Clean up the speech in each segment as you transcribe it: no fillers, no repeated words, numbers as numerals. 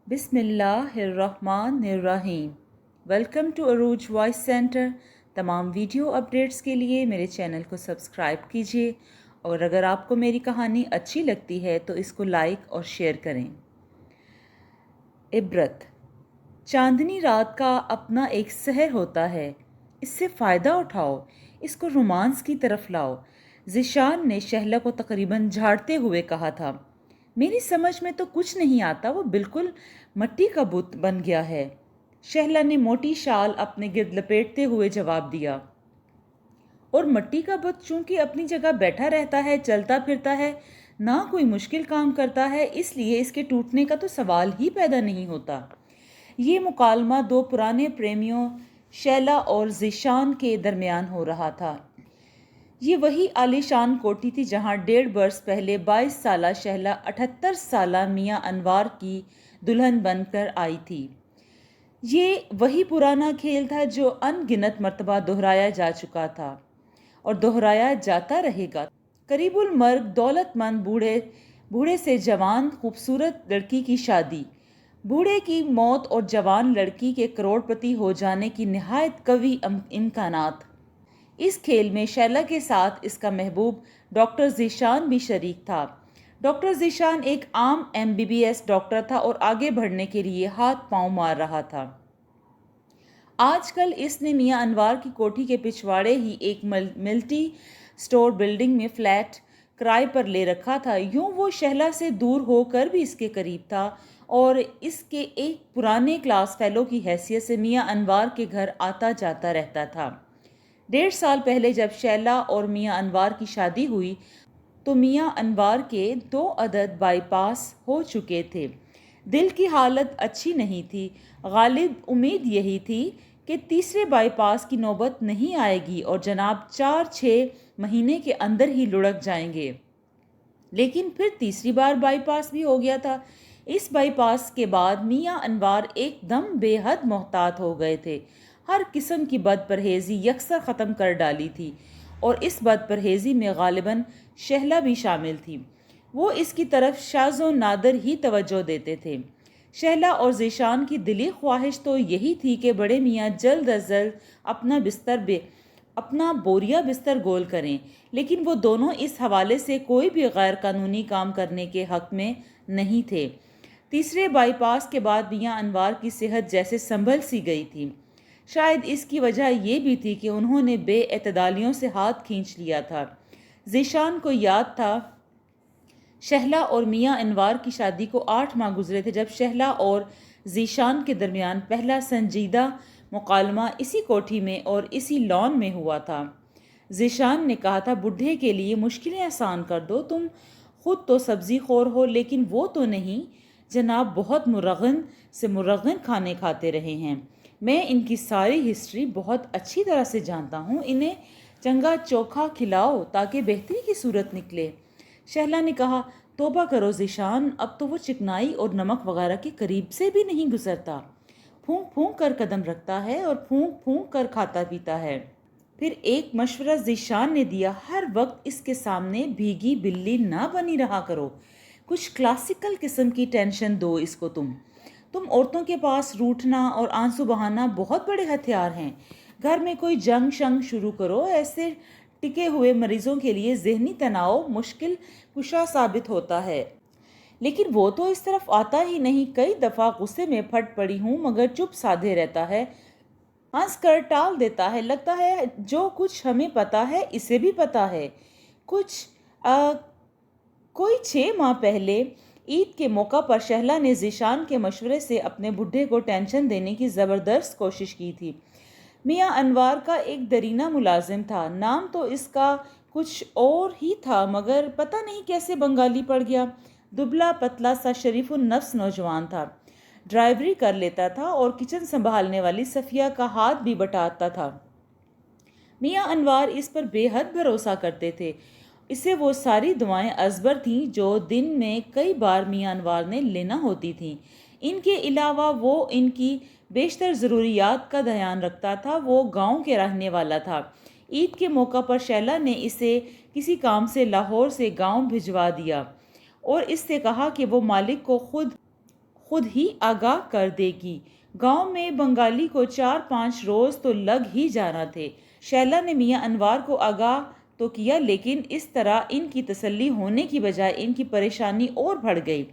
بسم اللہ الرحمن الرحیم۔ ویلکم ٹو عروج وائس سینٹر۔ تمام ویڈیو اپڈیٹس کے لیے میرے چینل کو سبسکرائب کیجیے اور اگر آپ کو میری کہانی اچھی لگتی ہے تو اس کو لائک اور شیئر کریں۔ عبرت۔ چاندنی رات کا اپنا ایک سحر ہوتا ہے، اس سے فائدہ اٹھاؤ، اس کو رومانس کی طرف لاؤ، ذیشان نے شہلا کو تقریباً جھاڑتے ہوئے کہا تھا۔ میری سمجھ میں تو کچھ نہیں آتا، وہ بالکل مٹی کا بت بن گیا ہے۔ شہلا نے موٹی شال اپنے گرد لپیٹتے ہوئے جواب دیا۔ اور مٹی کا بت چونکہ اپنی جگہ بیٹھا رہتا ہے، چلتا پھرتا ہے، نہ کوئی مشکل کام کرتا ہے، اس لیے اس کے ٹوٹنے کا تو سوال ہی پیدا نہیں ہوتا۔ یہ مکالمہ دو پرانے پریمیوں شیلا اور ذیشان کے درمیان ہو رہا تھا۔ یہ وہی عالیشان کوٹھی تھی جہاں 1.5 برس پہلے 22 سالہ شہلا 78 سالہ میاں انوار کی دلہن بن کر آئی تھی۔ یہ وہی پرانا کھیل تھا جو ان گنت مرتبہ دہرایا جا چکا تھا اور دہرایا جاتا رہے گا۔ قریب المرگ دولت مند بوڑھے سے جوان خوبصورت لڑکی کی شادی، بوڑھے کی موت اور جوان لڑکی کے کروڑ پتی ہو جانے کی نہایت قوی امکانات۔ اس کھیل میں شیلا کے ساتھ اس کا محبوب ڈاکٹر ذیشان بھی شریک تھا۔ ڈاکٹر ذیشان ایک عام MBBS ڈاکٹر تھا اور آگے بڑھنے کے لیے ہاتھ پاؤں مار رہا تھا۔ آج کل اس نے میاں انوار کی کوٹھی کے پچھواڑے ہی ایک ملٹی سٹور بلڈنگ میں فلیٹ کرائے پر لے رکھا تھا۔ یوں وہ شہلا سے دور ہو کر بھی اس کے قریب تھا اور اس کے ایک پرانے کلاس فیلو کی حیثیت سے میاں انوار کے گھر آتا جاتا رہتا تھا۔ 1.5 سال پہلے جب شیلا اور میاں انوار کی شادی ہوئی تو میاں انوار کے 2 عدد بائی پاس ہو چکے تھے۔ دل کی حالت اچھی نہیں تھی۔ غالب امید یہی تھی کہ تیسرے بائی پاس کی نوبت نہیں آئے گی اور جناب 4-6 مہینے کے اندر ہی لڑک جائیں گے، لیکن پھر تیسری بار بائی پاس بھی ہو گیا تھا۔ اس بائی پاس کے بعد میاں انوار ایک دم بے حد محتاط ہو گئے تھے۔ ہر قسم کی بد پرہیزی یکسر ختم کر ڈالی تھی اور اس بد پرہیزی میں غالباً شہلا بھی شامل تھی۔ وہ اس کی طرف شاذ و نادر ہی توجہ دیتے تھے۔ شہلا اور ذیشان کی دلی خواہش تو یہی تھی کہ بڑے میاں جلد از جلد اپنا بوریا بستر گول کریں، لیکن وہ دونوں اس حوالے سے کوئی بھی غیر قانونی کام کرنے کے حق میں نہیں تھے۔ تیسرے بائی پاس کے بعد میاں انوار کی صحت جیسے سنبھل سی گئی تھی۔ شاید اس کی وجہ یہ بھی تھی کہ انہوں نے بے اعتدالیوں سے ہاتھ کھینچ لیا تھا۔ ذیشان کو یاد تھا شہلا اور میاں انوار کی شادی کو 8 ماہ گزرے تھے جب شہلا اور ذیشان کے درمیان پہلا سنجیدہ مکالمہ اسی کوٹھی میں اور اسی لان میں ہوا تھا۔ ذیشان نے کہا تھا، بڈھے کے لیے مشکلیں آسان کر دو، تم خود تو سبزی خور ہو لیکن وہ تو نہیں۔ جناب بہت مرغن سے مرغن کھانے کھاتے رہے ہیں، میں ان کی ساری ہسٹری بہت اچھی طرح سے جانتا ہوں، انہیں چنگا چوکھا کھلاؤ تاکہ بہتری کی صورت نکلے۔ شہلا نے کہا، توبہ کرو ذیشان، اب تو وہ چکنائی اور نمک وغیرہ کے قریب سے بھی نہیں گزرتا، پھونک پھونک کر قدم رکھتا ہے اور پھونک پھونک کر کھاتا پیتا ہے۔ پھر ایک مشورہ ذیشان نے دیا، ہر وقت اس کے سامنے بھیگی بلی نہ بنی رہا کرو، کچھ کلاسیکل قسم کی ٹینشن دو اس کو۔ تم عورتوں کے پاس روٹھنا اور آنسو بہانا بہت بڑے ہتھیار ہیں۔ گھر میں کوئی جنگ شنگ شروع کرو، ایسے ٹکے ہوئے مریضوں کے لیے ذہنی تناؤ مشکل کشا ثابت ہوتا ہے، لیکن وہ تو اس طرف آتا ہی نہیں۔ کئی دفعہ غصے میں پھٹ پڑی ہوں مگر چپ سادھے رہتا ہے، ہنس کر ٹال دیتا ہے، لگتا ہے جو کچھ ہمیں پتا ہے اسے بھی پتا ہے۔ کوئی 6 ماہ پہلے عید کے موقع پر شہلا نے ذیشان کے مشورے سے اپنے بڈھے کو ٹینشن دینے کی زبردست کوشش کی تھی۔ میاں انوار کا ایک درینہ ملازم تھا، نام تو اس کا کچھ اور ہی تھا مگر پتہ نہیں کیسے بنگالی پڑ گیا۔ دبلا پتلا سا شریف النفس نوجوان تھا، ڈرائیوری کر لیتا تھا اور کچن سنبھالنے والی صفیہ کا ہاتھ بھی بٹاتا تھا۔ میاں انوار اس پر بے حد بھروسہ کرتے تھے، اسے وہ ساری دعائیں ازبر تھیں جو دن میں کئی بار میاں انوار نے لینا ہوتی تھیں۔ ان کے علاوہ وہ ان کی بیشتر ضروریات کا دھیان رکھتا تھا۔ وہ گاؤں کے رہنے والا تھا۔ عید کے موقع پر شیلا نے اسے کسی کام سے لاہور سے گاؤں بھجوا دیا اور اس سے کہا کہ وہ مالک کو خود ہی آگاہ کر دے گی۔ گاؤں میں بنگالی کو 4-5 روز تو لگ ہی جانا تھے۔ شیلا نے میاں انوار کو آگاہ تو کیا، لیکن اس طرح ان کی تسلی ہونے کی بجائے ان کی پریشانی اور بڑھ گئی۔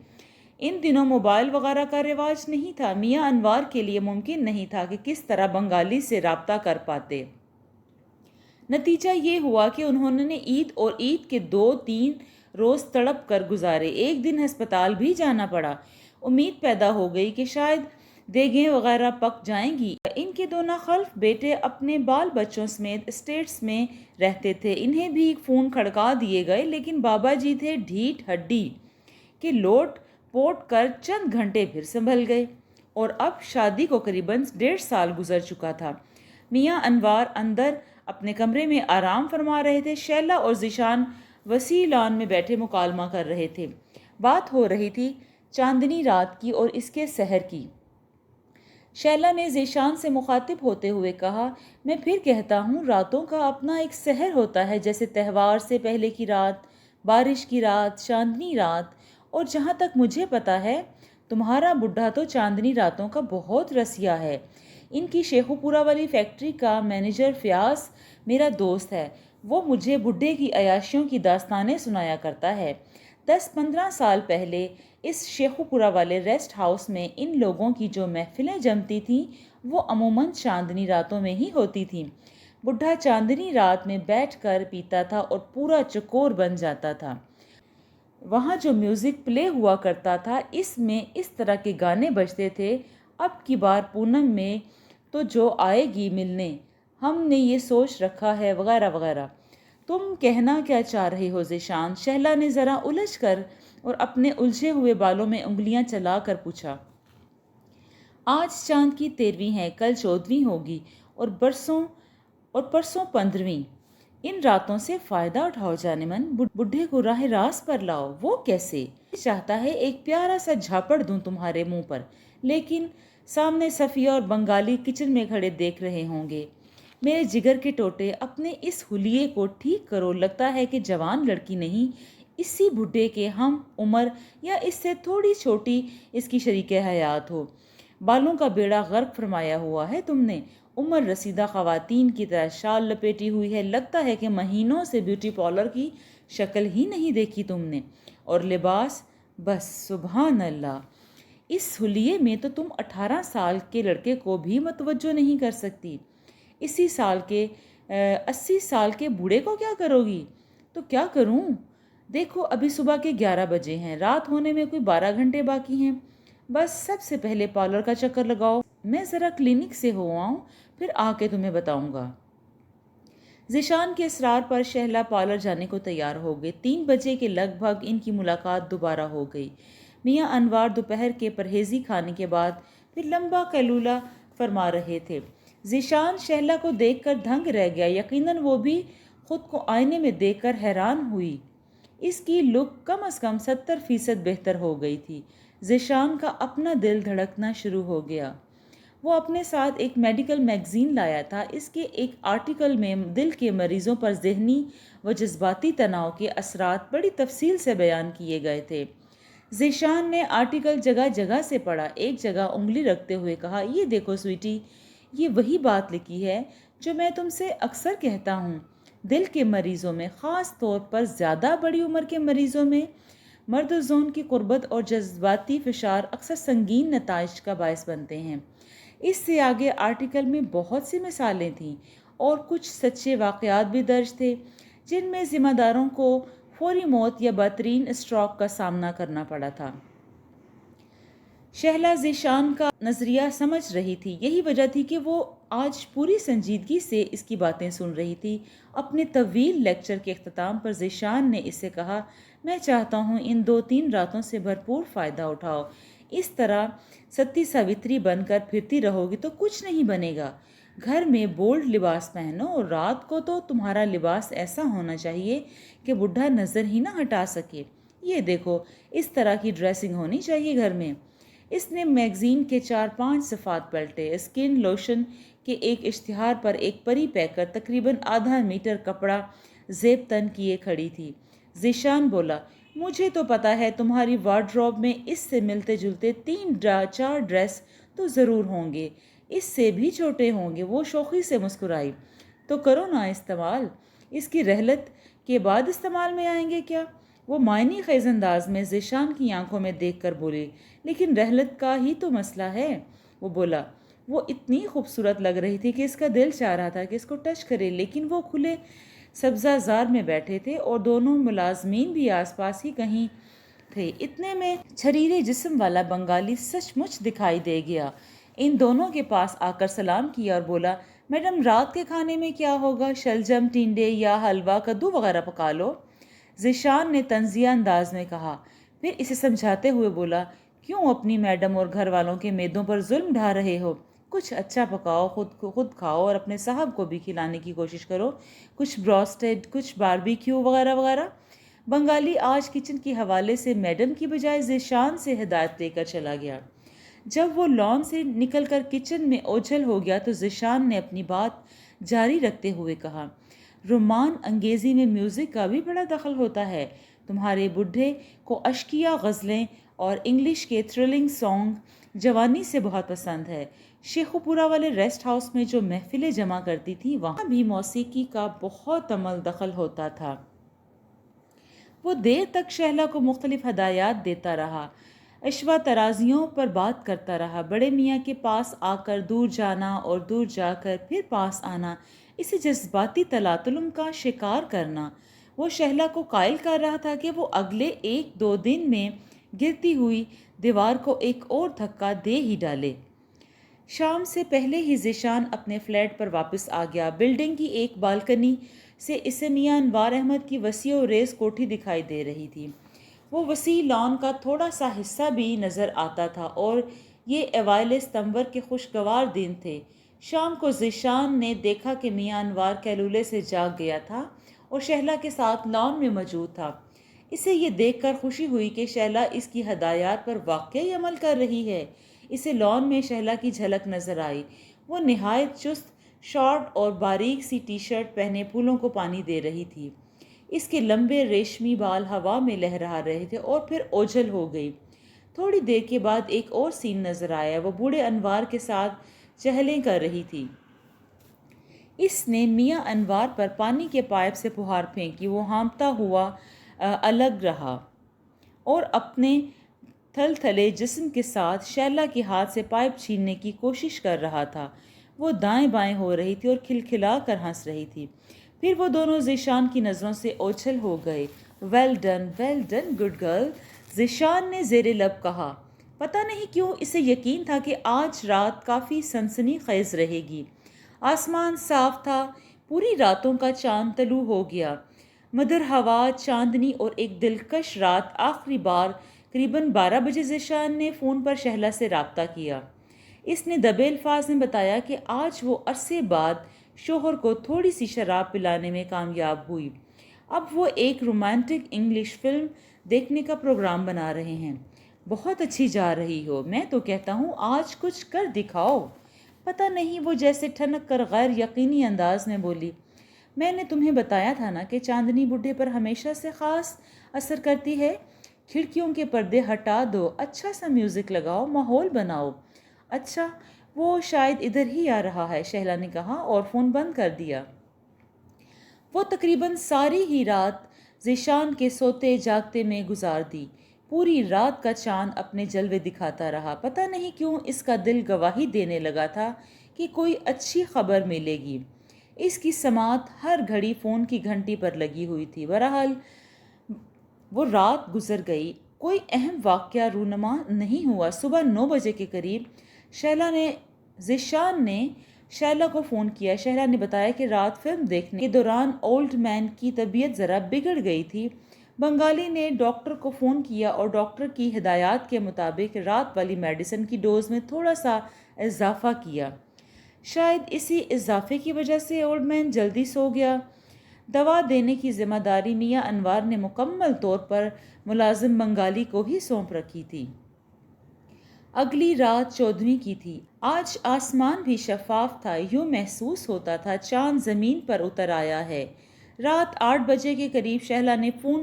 ان دنوں موبائل وغیرہ کا رواج نہیں تھا۔ میاں انوار کے لیے ممکن نہیں تھا کہ کس طرح بنگالی سے رابطہ کر پاتے۔ نتیجہ یہ ہوا کہ انہوں نے عید اور عید کے 2-3 روز تڑپ کر گزارے۔ ایک دن ہسپتال بھی جانا پڑا۔ امید پیدا ہو گئی کہ شاید دیگیں وغیرہ پک جائیں گی۔ ان کے 2 ناخلف بیٹے اپنے بال بچوں سمیت اسٹیٹس میں رہتے تھے۔ انہیں بھی فون کھڑکا دیے گئے، لیکن بابا جی تھے ڈھیٹ ہڈی کہ لوٹ پوٹ کر چند گھنٹے پھر سنبھل گئے، اور اب شادی کو قریباً 1.5 سال گزر چکا تھا۔ میاں انوار اندر اپنے کمرے میں آرام فرما رہے تھے۔ شیلا اور ذیشان وسیع لان میں بیٹھے مکالمہ کر رہے تھے۔ بات ہو رہی تھی چاندنی رات کی اور اس کے سحر کی۔ شیلا نے ذیشان سے مخاطب ہوتے ہوئے کہا، میں پھر کہتا ہوں، راتوں کا اپنا ایک سحر ہوتا ہے، جیسے تہوار سے پہلے کی رات، بارش کی رات، چاندنی رات، اور جہاں تک مجھے پتا ہے تمہارا بڈھا تو چاندنی راتوں کا بہت رسیہ ہے۔ ان کی شیخو پورہ والی فیکٹری کا مینیجر فیاض میرا دوست ہے۔ وہ مجھے بڈھے کی عیاشیوں کی داستانیں سنایا کرتا ہے۔ 10-15 سال پہلے اس شیخو پورہ والے ریسٹ ہاؤس میں ان لوگوں کی جو محفلیں جمتی تھیں وہ عموماً چاندنی راتوں میں ہی ہوتی تھیں۔ بڈھا چاندنی رات میں بیٹھ کر پیتا تھا اور پورا چکور بن جاتا تھا۔ وہاں جو میوزک پلے ہوا کرتا تھا، اس میں اس طرح کے گانے بجتے تھے، اب کی بار پونم میں تو جو آئے گی ملنے، ہم نے یہ سوچ رکھا ہے، وغیرہ وغیرہ۔ تم کہنا کیا چاہ رہی ہو ذیشان؟ شہلا نے ذرا الجھ کر اور اپنے الجھے ہوئے بالوں میں انگلیاں چلا کر پوچھا۔ آج چاند کی 13ویں ہے، کل 14ویں ہوگی، اور پرسوں 15ویں۔ ان راتوں سے فائدہ اٹھاؤ جانے من، بڈھے کو راہ راست پر لاؤ۔ وہ کیسے؟ چاہتا ہے ایک پیارا سا جھاپڑ دوں تمہارے منہ پر، لیکن سامنے صفیہ اور بنگالی کچن میں کھڑے دیکھ رہے ہوں گے۔ میرے جگر کے ٹوٹے، اپنے اس حلیے کو ٹھیک کرو۔ لگتا ہے کہ جوان لڑکی نہیں، اسی بڈھے کے ہم عمر یا اس سے تھوڑی چھوٹی اس کی شریک حیات ہو۔ بالوں کا بیڑا غرق فرمایا ہوا ہے تم نے، عمر رسیدہ خواتین کی طرح شال لپیٹی ہوئی ہے۔ لگتا ہے کہ مہینوں سے بیوٹی پارلر کی شکل ہی نہیں دیکھی تم نے، اور لباس، بس سبحان اللہ، اس حلیے میں تو تم 18 سال کے لڑکے کو بھی متوجہ نہیں کر سکتی۔ 80 سال کے بوڑھے کو کیا کرو گی؟ تو کیا کروں؟ دیکھو ابھی صبح کے 11 بجے ہیں، رات ہونے میں کوئی 12 گھنٹے باقی ہیں۔ بس سب سے پہلے پارلر کا چکر لگاؤ، میں ذرا کلینک سے ہو آؤں، پھر آ کے تمہیں بتاؤں گا۔ ذیشان کے اصرار پر شہلا پارلر جانے کو تیار ہو گئی۔ 3 بجے کے لگ بھگ ان کی ملاقات دوبارہ ہو گئی۔ میاں انوار دوپہر کے پرہیزی کھانے کے بعد پھر لمبا قیلولہ فرما رہے تھے۔ ذیشان شہلا کو دیکھ کر دھنگ رہ گیا، یقیناً وہ بھی خود کو آئینے میں دیکھ کر حیران ہوئی۔ اس کی لک کم از کم 70% بہتر ہو گئی تھی۔ ذیشان کا اپنا دل دھڑکنا شروع ہو گیا۔ وہ اپنے ساتھ ایک میڈیکل میگزین لایا تھا۔ اس کے ایک آرٹیکل میں دل کے مریضوں پر ذہنی و جذباتی تناؤ کے اثرات بڑی تفصیل سے بیان کیے گئے تھے۔ ذیشان نے آرٹیکل جگہ جگہ سے پڑھا، ایک جگہ انگلی رکھتے ہوئے کہا، یہ دیکھو سویٹی، یہ وہی بات لکھی ہے جو میں تم سے اکثر کہتا ہوں۔ دل کے مریضوں میں، خاص طور پر زیادہ بڑی عمر کے مریضوں میں، مردوزون کی قربت اور جذباتی فشار اکثر سنگین نتائج کا باعث بنتے ہیں۔ اس سے آگے آرٹیکل میں بہت سی مثالیں تھیں اور کچھ سچے واقعات بھی درج تھے جن میں ذمہ داروں کو فوری موت یا بدترین اسٹروک کا سامنا کرنا پڑا تھا۔ شہلا ذیشان کا نظریہ سمجھ رہی تھی، یہی وجہ تھی کہ وہ آج پوری سنجیدگی سے اس کی باتیں سن رہی تھی۔ اپنے طویل لیکچر کے اختتام پر ذیشان نے اس سے کہا، میں چاہتا ہوں ان 2-3 راتوں سے بھرپور فائدہ اٹھاؤ۔ اس طرح ستی ساوتری بن کر پھرتی رہو گی تو کچھ نہیں بنے گا۔ گھر میں بولڈ لباس پہنو، اور رات کو تو تمہارا لباس ایسا ہونا چاہیے کہ بڈھا نظر ہی نہ ہٹا سکے۔ یہ دیکھو، اس طرح کی ڈریسنگ ہونی چاہیے گھر میں۔ اس نے میگزین کے 4-5 صفحات پلٹے۔ اسکن لوشن کے ایک اشتہار پر ایک پری پیکر تقریباً ½ میٹر کپڑا زیب تن کیے کھڑی تھی۔ ذیشان بولا، مجھے تو پتہ ہے تمہاری وارڈروب میں اس سے ملتے جلتے 3 4 ڈریس تو ضرور ہوں گے، اس سے بھی چھوٹے ہوں گے۔ وہ شوخی سے مسکرائی۔ تو کرو نا استعمال، اس کی رحلت کے بعد استعمال میں آئیں گے کیا؟ وہ معنی خیز انداز میں ذیشان کی آنکھوں میں دیکھ کر بولی۔ لیکن رحلت کا ہی تو مسئلہ ہے، وہ بولا۔ وہ اتنی خوبصورت لگ رہی تھی کہ اس کا دل چاہ رہا تھا کہ اس کو ٹچ کرے، لیکن وہ کھلے سبزہ زار میں بیٹھے تھے اور دونوں ملازمین بھی آس پاس ہی کہیں تھے۔ اتنے میں چھریرے جسم والا بنگالی سچ مچ دکھائی دے گیا۔ ان دونوں کے پاس آ کر سلام کیا اور بولا، میڈم رات کے کھانے میں کیا ہوگا؟ شلجم، ٹینڈے یا حلوہ کدو وغیرہ پکا لو، ذیشان نے طنزیہ انداز میں کہا۔ پھر اسے سمجھاتے ہوئے بولا، کیوں اپنی میڈم اور گھر والوں کے معدوں پر ظلم ڈھا رہے ہو؟ کچھ اچھا پکاؤ، خود کھاؤ اور اپنے صاحب کو بھی کھلانے کی کوشش کرو، کچھ براسٹڈ، کچھ باربیکیو وغیرہ وغیرہ۔ بنگالی آج کچن کے حوالے سے میڈم کی بجائے ذیشان سے ہدایت لے کر چلا گیا۔ جب وہ لان سے نکل کر کچن میں اوجھل ہو گیا تو ذیشان نے اپنی بات جاری رکھتے ہوئے کہا، رومان انگیزی میں میوزک کا بھی بڑا دخل ہوتا ہے۔ تمہارے بڈھے کو اشکیا غزلیں اور انگلش کے تھرلنگ سانگ جوانی سے بہت پسند ہے۔ شیخو پورہ والے ریسٹ ہاؤس میں جو محفلیں جمع کرتی تھی وہاں بھی موسیقی کا بہت عمل دخل ہوتا تھا۔ وہ دیر تک شہلا کو مختلف ہدایات دیتا رہا، اشوا ترازیوں پر بات کرتا رہا۔ بڑے میاں کے پاس آ کر دور جانا اور دور جا کر پھر پاس آنا، اسے جذباتی تلاطم کا شکار کرنا۔ وہ شہلا کو قائل کر رہا تھا کہ وہ اگلے 1 2 دن میں گرتی ہوئی دیوار کو ایک اور دھکا دے ہی ڈالے۔ شام سے پہلے ہی ذیشان اپنے فلیٹ پر واپس آ گیا۔ بلڈنگ کی ایک بالکنی سے اسے میاں انوار احمد کی وسیع و ریز کوٹھی دکھائی دے رہی تھی۔ وہ وسیع لان کا تھوڑا سا حصہ بھی نظر آتا تھا اور یہ اوائل ستمبر کے خوشگوار دن تھے۔ شام کو ذیشان نے دیکھا کہ میاں انوار کیلولے سے جاگ گیا تھا اور شہلا کے ساتھ لان میں موجود تھا۔ اسے یہ دیکھ کر خوشی ہوئی کہ شہلا اس کی ہدایات پر واقعی عمل کر رہی ہے۔ اسے لان میں شہلا کی جھلک نظر آئی۔ وہ نہایت چست شارٹ اور باریک سی ٹی شرٹ پہنے پھولوں کو پانی دے رہی تھی۔ اس کے لمبے ریشمی بال ہوا میں لہرا رہے تھے اور پھر اوجھل ہو گئی۔ تھوڑی دیر کے بعد ایک اور سین نظر آیا۔ وہ بوڑھے انوار کے ساتھ چہلیں کر رہی تھی۔ اس نے میاں انوار پر پانی کے پائپ سے پھوہار پھینکی۔ وہ ہانپتا ہوا الگ رہا اور اپنے تھل تھلے جسم کے ساتھ شہلا کے ہاتھ سے پائپ چھیننے کی کوشش کر رہا تھا۔ وہ دائیں بائیں ہو رہی تھی اور کھلکھلا کر ہنس رہی تھی۔ پھر وہ دونوں ذیشان کی نظروں سے اوجھل ہو گئے۔ Well done good girl, Zeeshan نے زیر لب کہا۔ پتہ نہیں کیوں اسے یقین تھا کہ آج رات کافی سنسنی خیز رہے گی۔ آسمان صاف تھا، پوری راتوں کا چاند طلوع ہو گیا۔ مدر ہوا، چاندنی اور ایک دلکش رات۔ آخری بار قریباً 12 بجے ذیشان نے فون پر شہلا سے رابطہ کیا۔ اس نے دبے الفاظ میں بتایا کہ آج وہ عرصے بعد شوہر کو تھوڑی سی شراب پلانے میں کامیاب ہوئی۔ اب وہ ایک رومانٹک انگلش فلم دیکھنے کا پروگرام بنا رہے ہیں۔ بہت اچھی جا رہی ہو، میں تو کہتا ہوں آج کچھ کر دکھاؤ۔ پتہ نہیں، وہ جیسے ٹھنک کر غیر یقینی انداز میں بولی، میں نے تمہیں بتایا تھا نا کہ چاندنی بڈھے پر ہمیشہ سے خاص اثر کرتی ہے۔ کھڑکیوں کے پردے ہٹا دو، اچھا سا میوزک لگاؤ، ماحول بناؤ۔ اچھا، وہ شاید ادھر ہی آ رہا ہے، شہلا نے کہا اور فون بند کر دیا۔ وہ تقریباً ساری ہی رات ذیشان کے سوتے جاگتے میں گزار دی۔ پوری رات کا چاند اپنے جلوے دکھاتا رہا۔ پتہ نہیں کیوں اس کا دل گواہی دینے لگا تھا کہ کوئی اچھی خبر ملے گی۔ اس کی سماعت ہر گھڑی فون کی گھنٹی پر لگی ہوئی تھی۔ بہرحال وہ رات گزر گئی، کوئی اہم واقعہ رونما نہیں ہوا۔ صبح 9 بجے کے قریب ذیشان نے شہلا کو فون کیا۔ شہلا نے بتایا کہ رات فلم دیکھنے کے دوران اولڈ مین کی طبیعت ذرا بگڑ گئی تھی۔ بنگالی نے ڈاکٹر کو فون کیا اور ڈاکٹر کی ہدایات کے مطابق رات والی میڈیسن کی ڈوز میں تھوڑا سا اضافہ کیا۔ شاید اسی اضافے کی وجہ سے اولڈ مین جلدی سو گیا۔ دوا دینے کی ذمہ داری میاں انوار نے مکمل طور پر ملازم بنگالی کو ہی سونپ رکھی تھی۔ اگلی رات 14ویں کی تھی۔ آج آسمان بھی شفاف تھا، یوں محسوس ہوتا تھا چاند زمین پر اتر آیا ہے۔ رات 8 بجے کے قریب شہلا نے فون